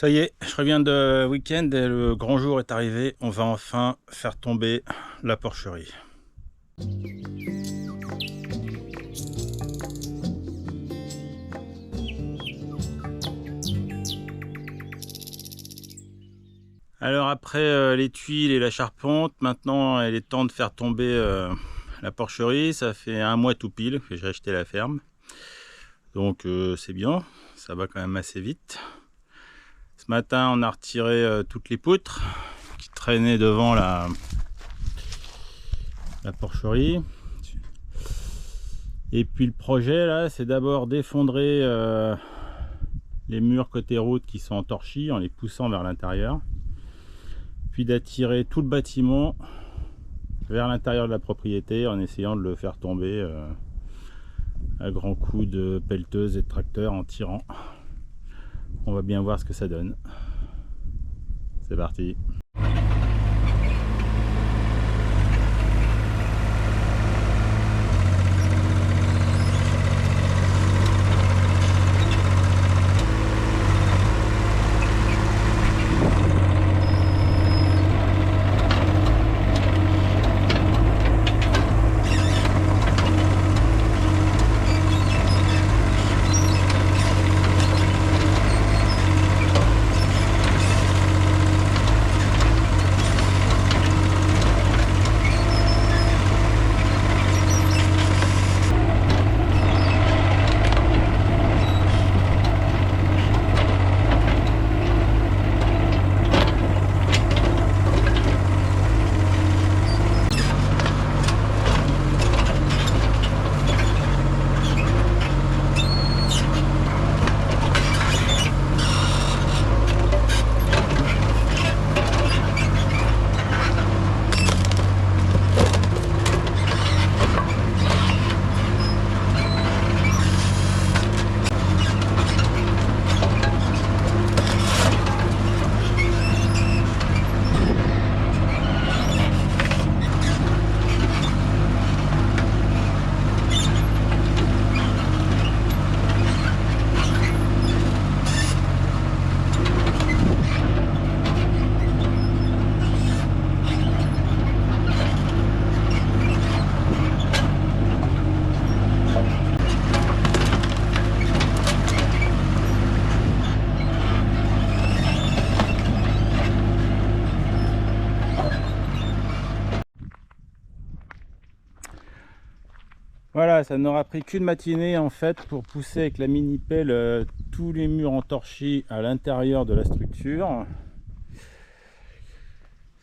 Ça y est, je reviens de week-end et le grand jour est arrivé. On va enfin faire tomber la porcherie. Alors après les tuiles et la charpente, maintenant il est temps de faire tomber la porcherie. Ça fait un mois tout pile que j'ai acheté la ferme. Donc c'est bien, ça va quand même assez vite. Ce matin on a retiré toutes les poutres qui traînaient devant la porcherie. Et puis le projet là, c'est d'abord d'effondrer les murs côté route qui sont en torchis en les poussant vers l'intérieur, puis d'attirer tout le bâtiment vers l'intérieur de la propriété en essayant de le faire tomber à grands coups de pelleteuse et de tracteur en tirant. On va bien voir ce que ça donne. C'est parti. Voilà, ça n'aura pris qu'une matinée en fait pour pousser avec la mini pelle tous les murs en torchis à l'intérieur de la structure.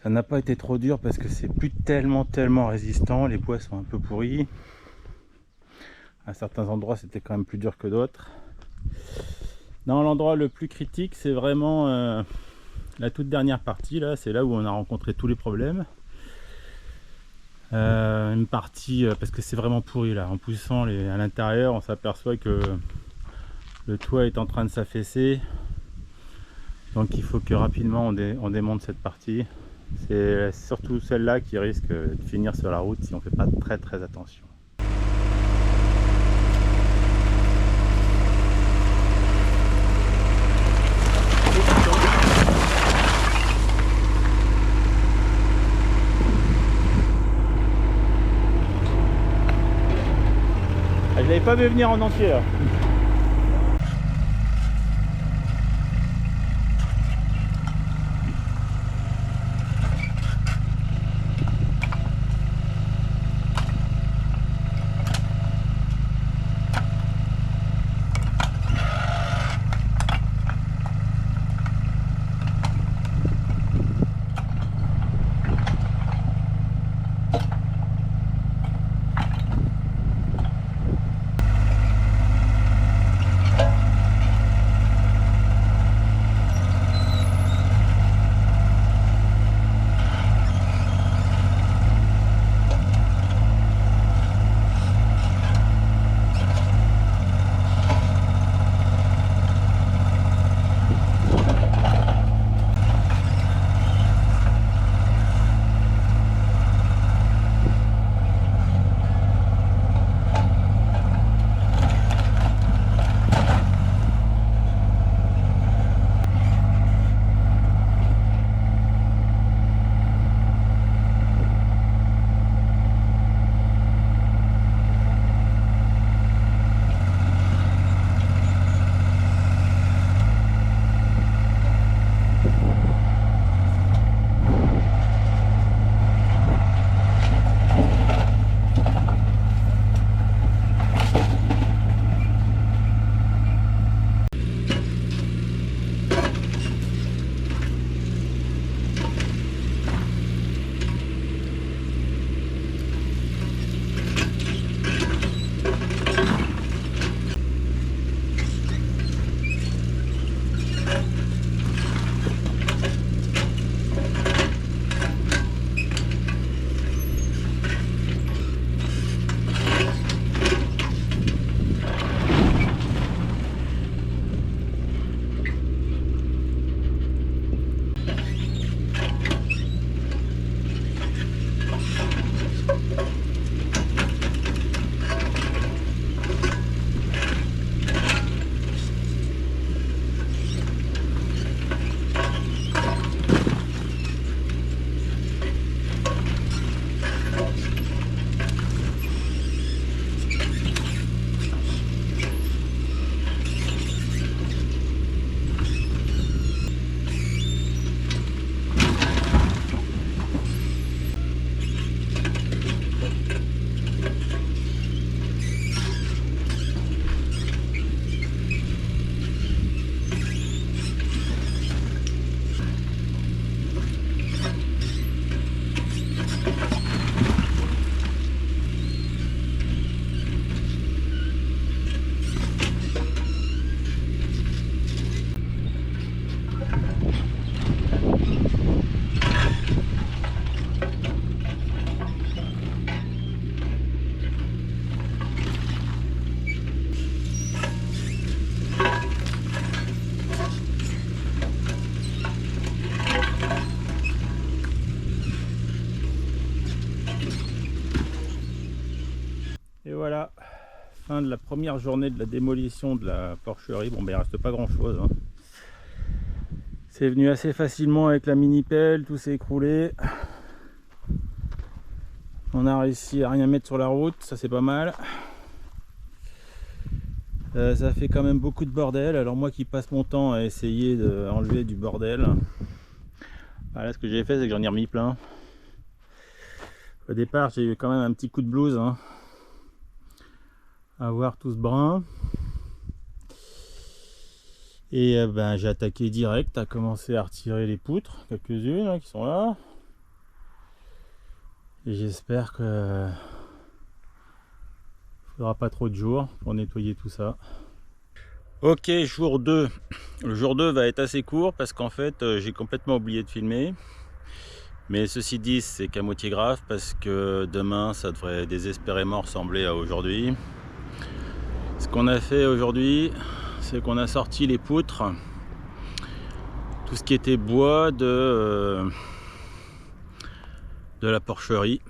Ça n'a pas été trop dur parce que c'est plus tellement résistant, les bois sont un peu pourris. À certains endroits c'était quand même plus dur que d'autres. Dans l'endroit le plus critique, c'est vraiment la toute dernière partie là, c'est là où on a rencontré tous les problèmes. Une partie parce que c'est vraiment pourri là, en poussant à l'intérieur on s'aperçoit que le toit est en train de s'affaisser, donc il faut que rapidement on démonte cette partie. C'est surtout celle-là qui risque de finir sur la route si on fait pas très attention. Je l'avais pas vu venir en entier là. voilà, fin de la première journée de la démolition de la porcherie. Bon, ben il reste pas grand chose, hein. C'est venu assez facilement avec la mini pelle, tout s'est écroulé. On a réussi à rien mettre sur la route, ça c'est pas mal. Ça fait quand même beaucoup de bordel. Alors moi qui passe mon temps à essayer d'enlever du bordel, voilà, ce que j'ai fait c'est que j'en ai remis plein. Au départ j'ai eu quand même un petit coup de blues, hein, à voir tout ce brin. Et ben, j'ai attaqué direct, à commencer à retirer les poutres, quelques-unes hein, qui sont là. Et j'espère que faudra pas trop de jours pour nettoyer tout ça. Ok, jour 2. Le jour 2 va être assez court parce qu'en fait j'ai complètement oublié de filmer. Mais ceci dit, c'est qu'à moitié grave parce que demain ça devrait désespérément ressembler à aujourd'hui. Ce qu'on a fait aujourd'hui, c'est qu'on a sorti les poutres, tout ce qui était bois de la porcherie.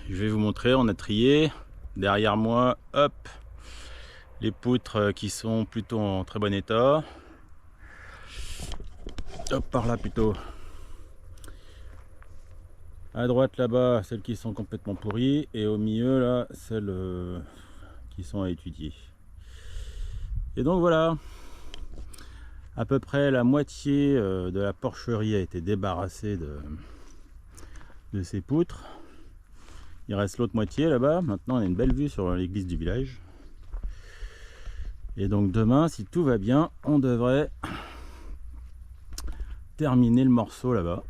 Je vais vous montrer, on a trié. Derrière moi, hop, les poutres qui sont plutôt en très bon état. Hop, par là plutôt. À droite là-bas, celles qui sont complètement pourries. Et au milieu là, celles qui sont à étudier. Et donc voilà, à peu près la moitié de la porcherie a été débarrassée de ces poutres. Il reste l'autre moitié là-bas. Maintenant on a une belle vue sur l'église du village. Et donc demain, si tout va bien, on devrait terminer le morceau là-bas.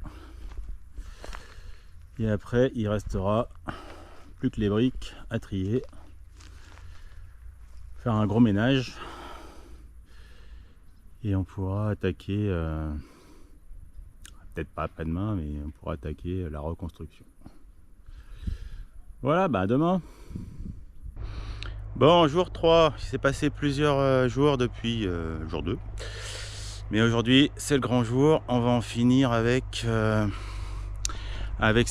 Et après il restera plus que les briques à trier, faire un gros ménage. Et on pourra attaquer, peut-être pas après-demain, mais on pourra attaquer la reconstruction. Voilà, bah à demain. Bon, jour 3, il s'est passé plusieurs jours depuis jour 2. Mais aujourd'hui, c'est le grand jour. On va en finir avec ce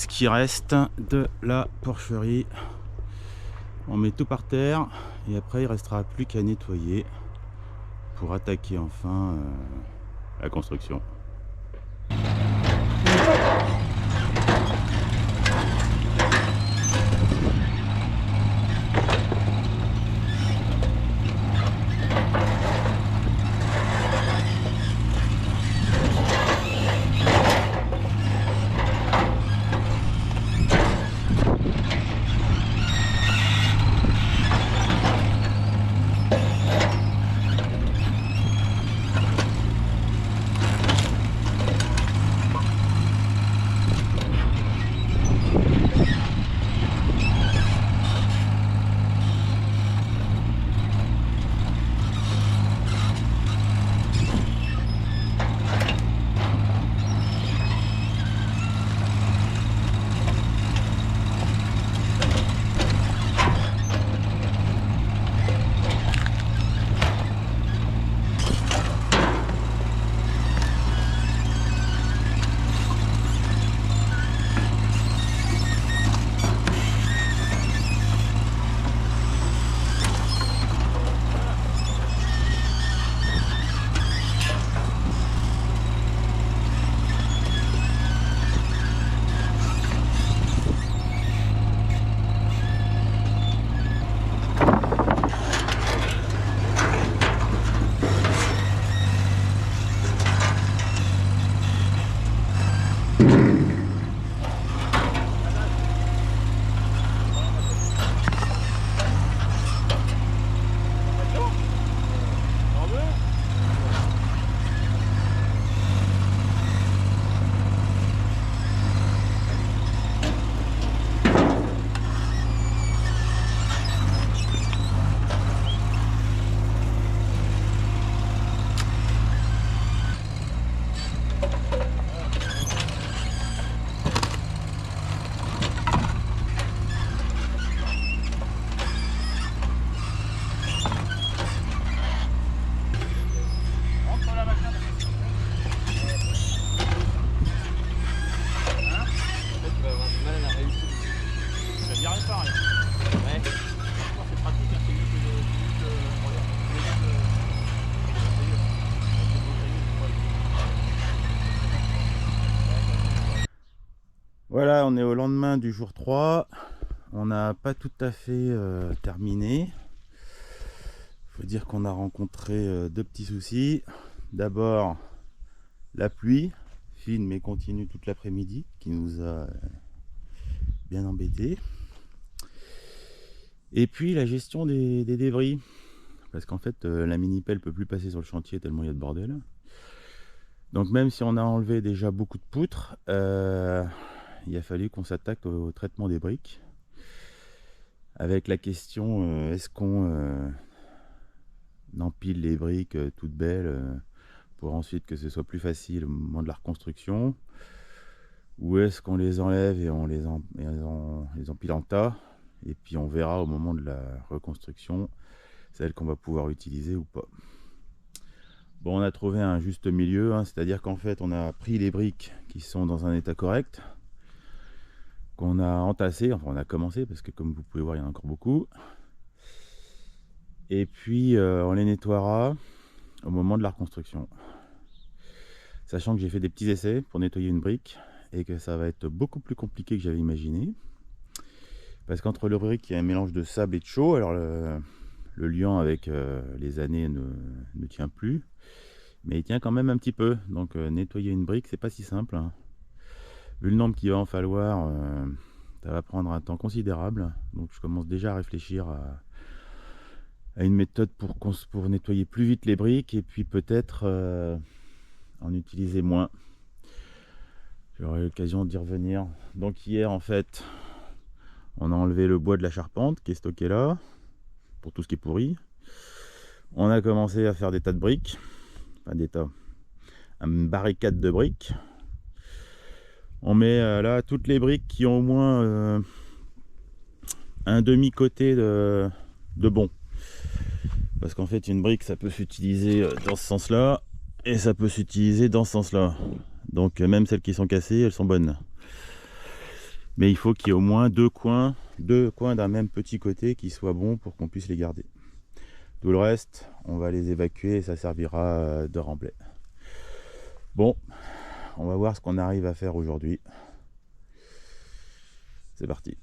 qui reste de la porcherie. On met tout par terre et après il restera plus qu'à nettoyer pour attaquer enfin la construction. Voilà, on est au lendemain du jour 3. On n'a pas tout à fait terminé. Faut dire qu'on a rencontré deux petits soucis. D'abord, la pluie, fine mais continue toute l'après-midi, qui nous a bien embêtés. Et puis la gestion des débris. Parce qu'en fait, la mini-pelle peut plus passer sur le chantier tellement il y a de bordel. Donc même si on a enlevé déjà beaucoup de poutres, il a fallu qu'on s'attaque au traitement des briques. Avec la question, est-ce qu'on empile les briques toutes belles pour ensuite que ce soit plus facile au moment de la reconstruction, ou est-ce qu'on les enlève et on les empile en tas, et puis on verra au moment de la reconstruction celle qu'on va pouvoir utiliser ou pas. Bon, on a trouvé un juste milieu, hein, c'est-à-dire qu'en fait on a pris les briques qui sont dans un état correct, qu'on a entassé, enfin on a commencé parce que comme vous pouvez voir il y en a encore beaucoup, et puis on les nettoiera au moment de la reconstruction, sachant que j'ai fait des petits essais pour nettoyer une brique et que ça va être beaucoup plus compliqué que j'avais imaginé, parce qu'entre le brique il y a un mélange de sable et de chaux. Alors le liant avec les années ne tient plus, mais il tient quand même un petit peu, donc nettoyer une brique c'est pas si simple, hein. Vu le nombre qu'il va en falloir, ça va prendre un temps considérable, donc je commence déjà à réfléchir à une méthode pour nettoyer plus vite les briques, et puis peut-être en utiliser moins. J'aurai l'occasion d'y revenir. Donc hier en fait on a enlevé le bois de la charpente qui est stocké là pour tout ce qui est pourri. On a commencé à faire des tas de briques, enfin des tas, une barricade de briques. On met là toutes les briques qui ont au moins un demi-côté de bon. Parce qu'en fait une brique ça peut s'utiliser dans ce sens là et ça peut s'utiliser dans ce sens là. Donc même celles qui sont cassées elles sont bonnes. Mais il faut qu'il y ait au moins deux coins d'un même petit côté qui soient bons pour qu'on puisse les garder. Tout le reste on va les évacuer et ça servira de remblai. Bon, on va voir ce qu'on arrive à faire aujourd'hui. C'est parti.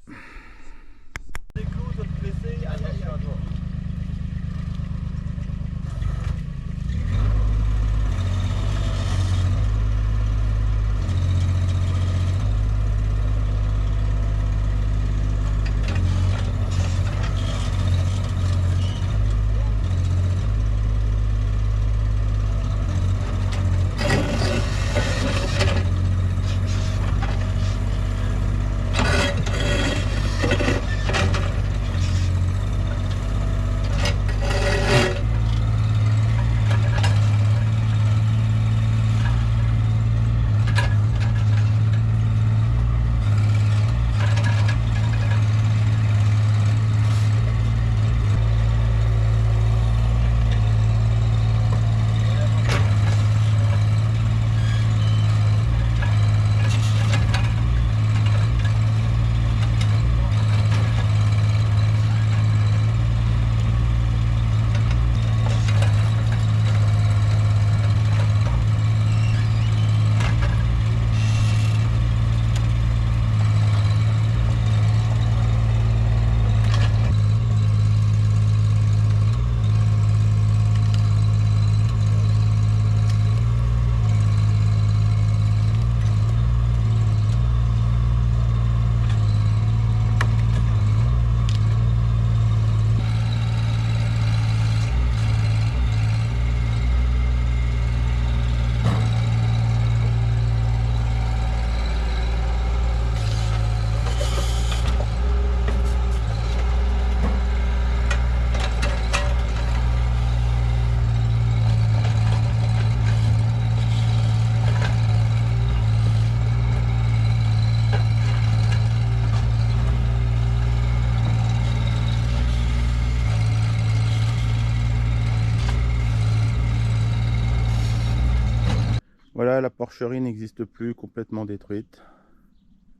Voilà, la porcherie n'existe plus, complètement détruite,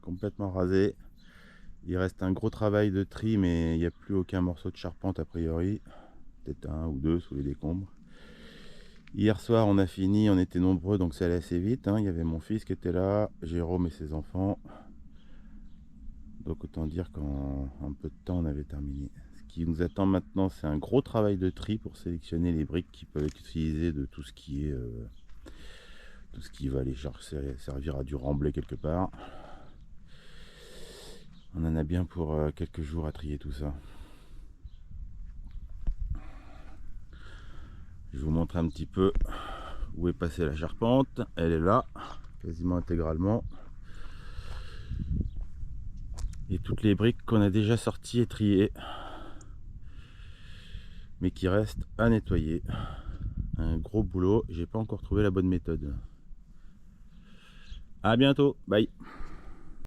complètement rasée. Il reste un gros travail de tri, mais il n'y a plus aucun morceau de charpente a priori. Peut-être un ou deux sous les décombres. Hier soir on a fini, on était nombreux donc c'est allé assez vite, hein. Il y avait mon fils qui était là, Jérôme et ses enfants. Donc autant dire qu'en un peu de temps on avait terminé. Ce qui nous attend maintenant, c'est un gros travail de tri pour sélectionner les briques qui peuvent être utilisées de tout ce qui est tout ce qui va aller servir à du remblai quelque part. On en a bien pour quelques jours à trier tout ça. Je vous montre un petit peu où est passée la charpente. Elle est là, quasiment intégralement. Et toutes les briques qu'on a déjà sorties et triées, mais qui restent à nettoyer. Un gros boulot, j'ai pas encore trouvé la bonne méthode. À bientôt, bye.